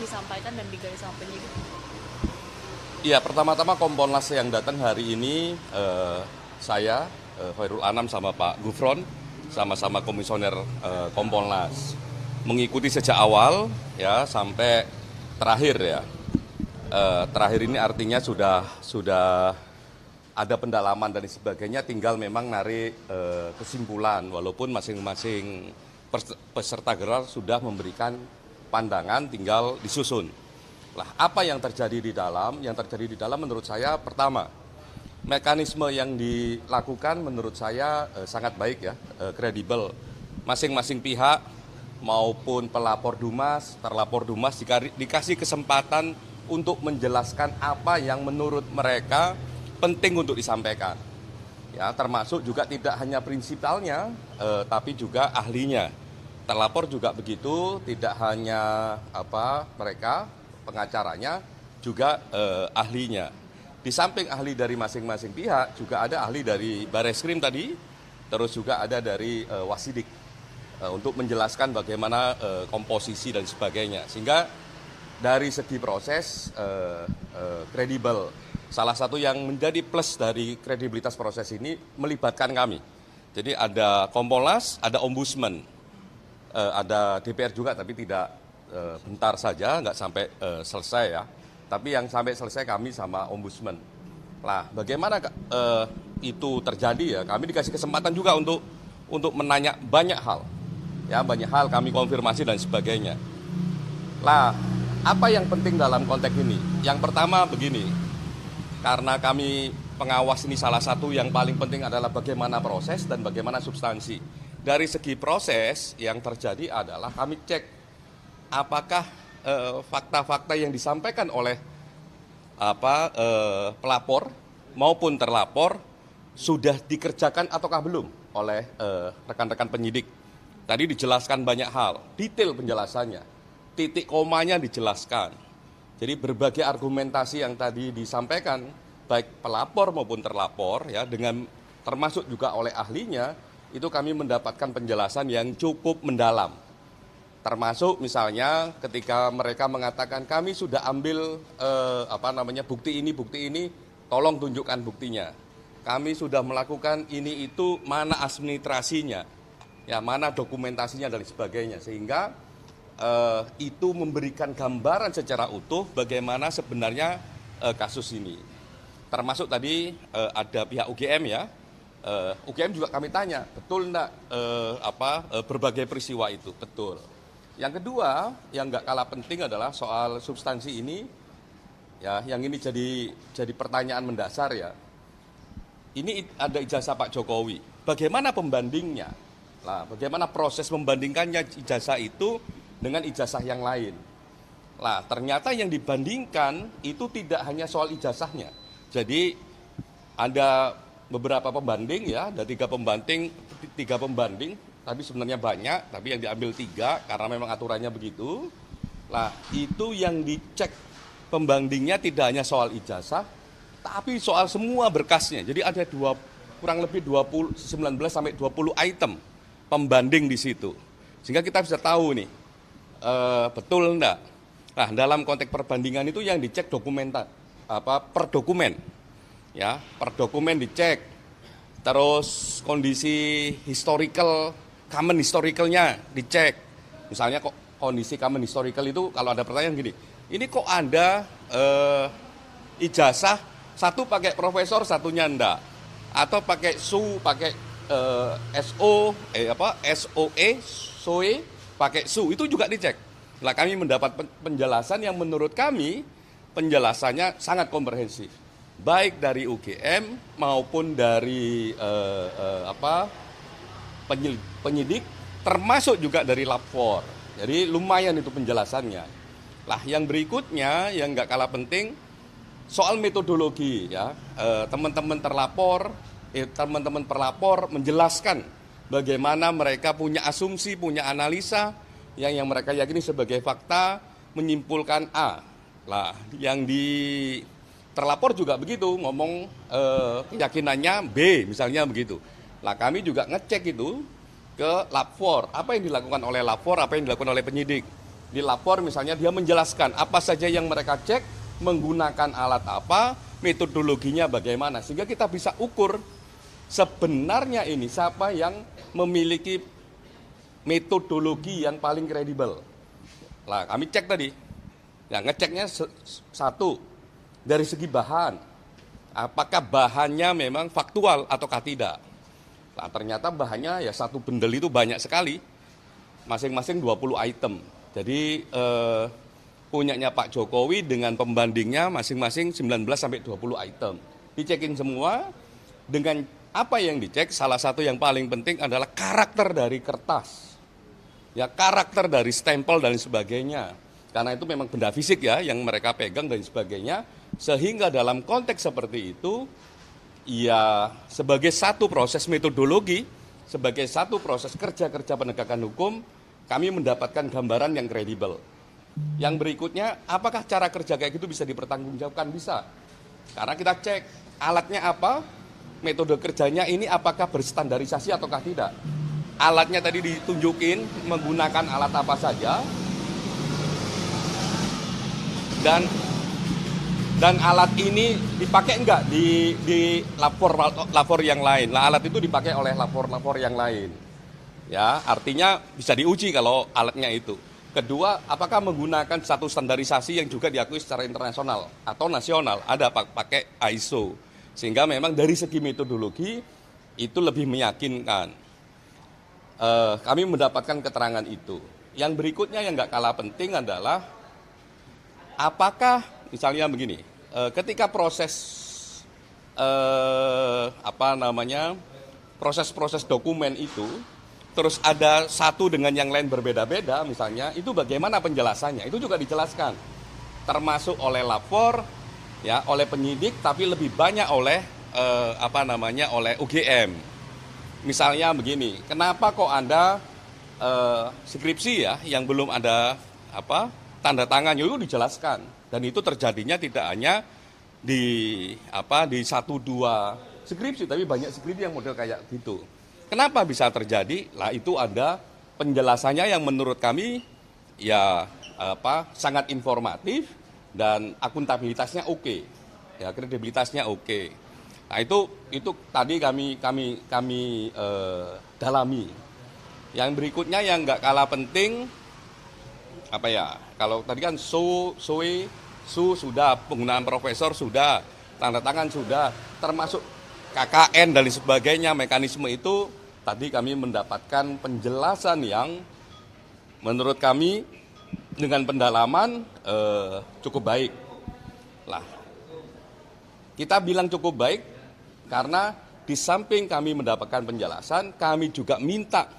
disampaikan dan digali sama penyidik? Iya, pertama-tama Kompolnas yang datang hari ini, saya, Khairul Anam sama Pak Gufron, sama-sama komisioner Kompolnas. Mengikuti sejak awal ya sampai terakhir ya. Terakhir ini artinya sudah ada pendalaman dan sebagainya, tinggal memang narik kesimpulan, walaupun masing-masing peserta gelar sudah memberikan pandangan, tinggal disusun. Lah, apa yang terjadi di dalam? Yang terjadi di dalam menurut saya, pertama, mekanisme yang dilakukan menurut saya sangat baik ya, kredibel. Masing-masing pihak maupun pelapor Dumas, terlapor Dumas dikasih kesempatan untuk menjelaskan apa yang menurut mereka penting untuk disampaikan. Ya, termasuk juga tidak hanya prinsipalnya, tapi juga ahlinya. Terlapor juga begitu, tidak hanya mereka pengacaranya, juga ahlinya. Di samping ahli dari masing-masing pihak, juga ada ahli dari Bareskrim tadi, terus juga ada dari Wasidik untuk menjelaskan bagaimana komposisi dan sebagainya. Sehingga dari segi proses kredibel. Salah satu yang menjadi plus dari kredibilitas proses ini melibatkan kami. Jadi ada Kompolnas, ada Ombudsman, ada DPR juga, tapi tidak bentar saja, nggak sampai selesai ya. Tapi yang sampai selesai kami sama Ombudsman. Nah, bagaimana itu terjadi ya? Kami dikasih kesempatan juga untuk menanya banyak hal. Ya, banyak hal kami konfirmasi dan sebagainya. Lah, apa yang penting dalam konteks ini? Yang pertama begini, karena kami pengawas ini salah satu yang paling penting adalah bagaimana proses dan bagaimana substansi. Dari segi proses yang terjadi adalah kami cek apakah fakta-fakta yang disampaikan oleh pelapor maupun terlapor sudah dikerjakan ataukah belum oleh rekan-rekan penyidik. Tadi dijelaskan banyak hal, detail penjelasannya, titik komanya dijelaskan. Jadi berbagai argumentasi yang tadi disampaikan baik pelapor maupun terlapor ya, dengan termasuk juga oleh ahlinya, itu kami mendapatkan penjelasan yang cukup mendalam. Termasuk misalnya ketika mereka mengatakan kami sudah ambil bukti ini, tolong tunjukkan buktinya. Kami sudah melakukan ini itu, mana administrasinya, ya mana dokumentasinya dan sebagainya. Sehingga itu memberikan gambaran secara utuh bagaimana sebenarnya kasus ini. Termasuk tadi ada pihak UGM ya. UGM juga kami tanya, betul enggak berbagai peristiwa itu? Betul. Yang kedua, yang nggak kalah penting adalah soal substansi ini, ya, yang ini jadi pertanyaan mendasar ya. Ini ada ijazah Pak Jokowi. Bagaimana pembandingnya? Nah, bagaimana proses membandingkannya ijazah itu dengan ijazah yang lain? Nah, ternyata yang dibandingkan itu tidak hanya soal ijazahnya. Jadi ada beberapa pembanding ya, ada tiga pembanding. Tapi sebenarnya banyak, tapi yang diambil 3 karena memang aturannya begitu. Nah, itu yang dicek pembandingnya tidak hanya soal ijazah, tapi soal semua berkasnya. Jadi ada kurang lebih 19 sampai 20 item pembanding di situ. Sehingga kita bisa tahu nih, betul enggak. Nah, dalam konteks perbandingan itu yang dicek per dokumen. Ya, per dokumen dicek. Terus kondisi common historicalnya dicek. Misalnya kok kondisi common historical itu kalau ada pertanyaan gini, ini kok ada ijazah satu pakai profesor, satunya enggak, atau pakai pakai SOE pakai itu juga dicek. Nah, kami mendapat penjelasan yang menurut kami penjelasannya sangat komprehensif, baik dari UGM maupun dari penyidik, termasuk juga dari lapor. Jadi lumayan itu penjelasannya. Lah, yang berikutnya yang nggak kalah penting soal metodologi ya. Teman-teman pelapor menjelaskan bagaimana mereka punya asumsi, punya analisa yang mereka yakini sebagai fakta, menyimpulkan A. Lah, yang terlapor juga begitu, ngomong keyakinannya B, misalnya begitu. Lah, kami juga ngecek itu ke lapor, apa yang dilakukan oleh lapor, apa yang dilakukan oleh penyidik. Di lapor misalnya dia menjelaskan apa saja yang mereka cek, menggunakan alat apa, metodologinya bagaimana. Sehingga kita bisa ukur sebenarnya ini siapa yang memiliki metodologi yang paling kredibel. Nah, kami cek tadi. Ya, ngeceknya satu, dari segi bahan. Apakah bahannya memang faktual ataukah tidak. Nah, ternyata bahannya ya satu bendel itu banyak sekali. Masing-masing 20 item. Jadi punyanya Pak Jokowi dengan pembandingnya masing-masing 19 sampai 20 item. Dicekin semua, dengan apa yang dicek, salah satu yang paling penting adalah karakter dari kertas. Ya, karakter dari stempel dan sebagainya. Karena itu memang benda fisik ya yang mereka pegang dan sebagainya. Sehingga dalam konteks seperti itu, ya sebagai satu proses metodologi, sebagai satu proses kerja-kerja penegakan hukum, kami mendapatkan gambaran yang kredibel. Yang berikutnya, apakah cara kerja kayak gitu bisa dipertanggungjawabkan? Bisa. Karena kita cek alatnya apa, metode kerjanya ini apakah berstandarisasi ataukah tidak. Alatnya tadi ditunjukin menggunakan alat apa saja, dan alat ini dipakai enggak di lapor yang lain. Nah, alat itu dipakai oleh lapor yang lain. Ya, artinya bisa diuji kalau alatnya itu. Kedua, apakah menggunakan satu standarisasi yang juga diakui secara internasional atau nasional? Ada pakai ISO. Sehingga memang dari segi metodologi itu lebih meyakinkan. Kami mendapatkan keterangan itu. Yang berikutnya yang nggak kalah penting adalah apakah misalnya begini, ketika proses dokumen itu terus ada satu dengan yang lain berbeda-beda misalnya, itu bagaimana penjelasannya? Itu juga dijelaskan, termasuk oleh lapor, ya, oleh penyidik, tapi lebih banyak oleh oleh UGM. Misalnya begini, kenapa kok Anda skripsi ya yang belum ada tanda tangannya, itu dijelaskan, dan itu terjadinya tidak hanya di satu dua skripsi, tapi banyak skripsi yang model kayak gitu. Kenapa bisa terjadi? Lah itu ada penjelasannya yang menurut kami ya sangat informatif dan akuntabilitasnya oke. Ya, kredibilitasnya oke. Nah, itu tadi kami dalami. Yang berikutnya yang nggak kalah penting kalau tadi kan su sudah, penggunaan profesor sudah, tanda tangan sudah, termasuk KKN dan sebagainya, mekanisme itu tadi kami mendapatkan penjelasan yang menurut kami dengan pendalaman cukup baik. Lah, kita bilang cukup baik karena di samping kami mendapatkan penjelasan, kami juga minta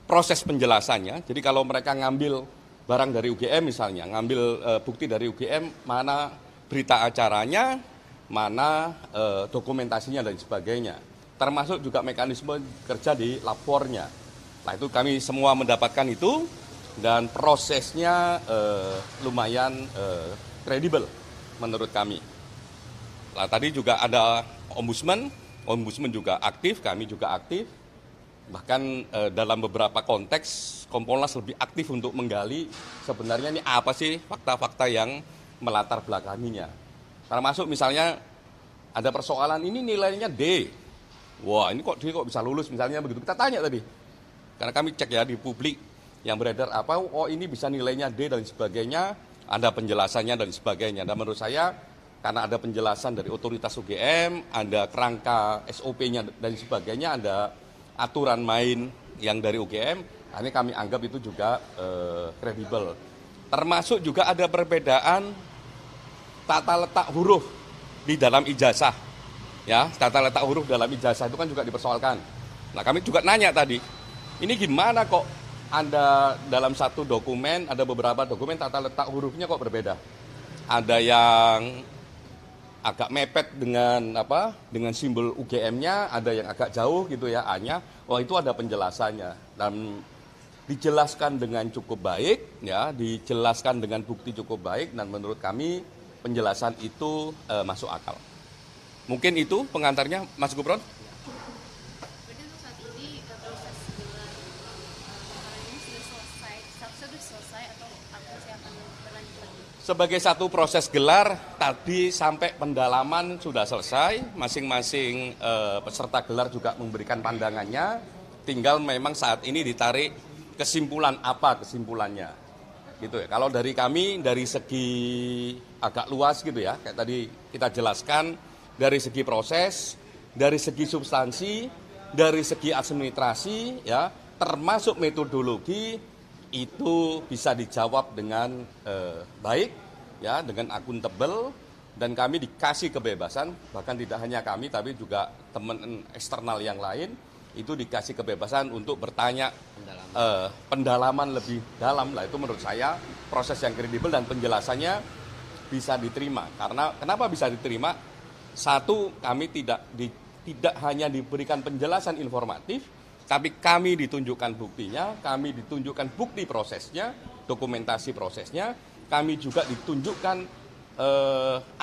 proses penjelasannya. Jadi kalau mereka ngambil barang dari UGM misalnya, ngambil bukti dari UGM, mana berita acaranya, mana dokumentasinya dan sebagainya, termasuk juga mekanisme kerja di lapornya. Nah, itu kami semua mendapatkan itu, dan prosesnya lumayan kredibel menurut kami. Nah, tadi juga ada ombudsman juga aktif, kami juga aktif. Bahkan dalam beberapa konteks Kompolnas lebih aktif untuk menggali sebenarnya ini apa sih fakta-fakta yang melatar belakanginya. Termasuk misalnya ada persoalan ini nilainya D. Wah, ini kok dia kok bisa lulus misalnya begitu. Kita tanya tadi. Karena kami cek ya di publik yang beredar apa, oh ini bisa nilainya D dan sebagainya, ada penjelasannya dan sebagainya. Dan menurut saya karena ada penjelasan dari otoritas UGM, ada kerangka SOP-nya dan sebagainya, ada aturan main yang dari UGM, ini kami anggap itu juga kredibel. Termasuk juga ada perbedaan tata letak huruf di dalam ijazah. Ya, tata letak huruf dalam ijazah itu kan juga dipersoalkan. Nah, kami juga nanya tadi, ini gimana kok Anda dalam satu dokumen, ada beberapa dokumen tata letak hurufnya kok berbeda. Ada yang agak mepet dengan simbol UGM-nya, ada yang agak jauh gitu ya, A-nya. Wah, itu ada penjelasannya. Dan dijelaskan dengan cukup baik, ya, dijelaskan dengan bukti cukup baik, dan menurut kami penjelasan itu masuk akal. Mungkin itu pengantarnya, Mas Gubron. Berarti untuk saat ini proses gelar perkara ini sudah selesai, statusnya sudah selesai atau Sebagai satu proses gelar, tadi sampai pendalaman sudah selesai, masing-masing peserta gelar juga memberikan pandangannya, tinggal memang saat ini ditarik kesimpulan apa kesimpulannya. Gitu ya. Kalau dari kami, dari segi agak luas gitu ya, kayak tadi kita jelaskan, dari segi proses, dari segi substansi, dari segi administrasi, ya, termasuk metodologi, itu bisa dijawab dengan baik, ya, dengan akuntabel, dan kami dikasih kebebasan, bahkan tidak hanya kami tapi juga teman eksternal yang lain itu dikasih kebebasan untuk bertanya pendalaman lebih dalam lah. Itu menurut saya proses yang kredibel dan penjelasannya bisa diterima. Karena kenapa bisa diterima? Satu, kami tidak hanya diberikan penjelasan informatif, tapi kami ditunjukkan buktinya, kami ditunjukkan bukti prosesnya, dokumentasi prosesnya, kami juga ditunjukkan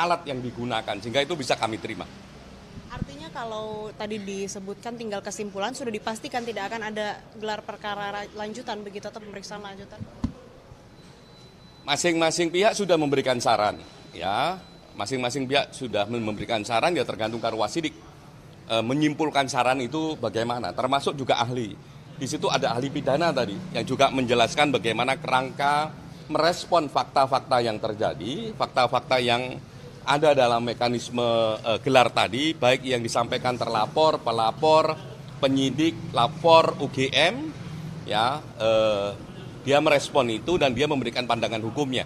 alat yang digunakan, sehingga itu bisa kami terima. Artinya kalau tadi disebutkan tinggal kesimpulan, sudah dipastikan tidak akan ada gelar perkara lanjutan begitu atau pemeriksaan lanjutan? Masing-masing pihak sudah memberikan saran, ya. Masing-masing pihak sudah memberikan saran, ya tergantung Karwasidik. Menyimpulkan saran itu bagaimana, termasuk juga ahli. Di situ ada ahli pidana tadi yang juga menjelaskan bagaimana kerangka merespon fakta-fakta yang terjadi, fakta-fakta yang ada dalam mekanisme gelar tadi, baik yang disampaikan terlapor, pelapor, penyidik, lapor, UGM, ya, dia merespon itu dan dia memberikan pandangan hukumnya.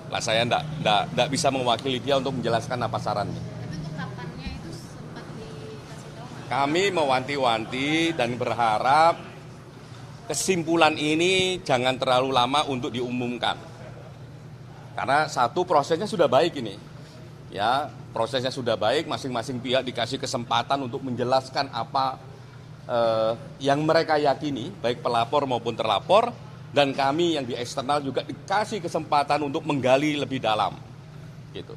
Lah saya enggak bisa mewakili dia untuk menjelaskan apa sarannya. Tapi untuk kapannya itu sempat dikasih tahu nggak? Kami mewanti-wanti dan berharap kesimpulan ini jangan terlalu lama untuk diumumkan. Karena satu, prosesnya sudah baik ini. Ya, prosesnya sudah baik, masing-masing pihak dikasih kesempatan untuk menjelaskan apa yang mereka yakini, baik pelapor maupun terlapor, dan kami yang di eksternal juga dikasih kesempatan untuk menggali lebih dalam. Gitu.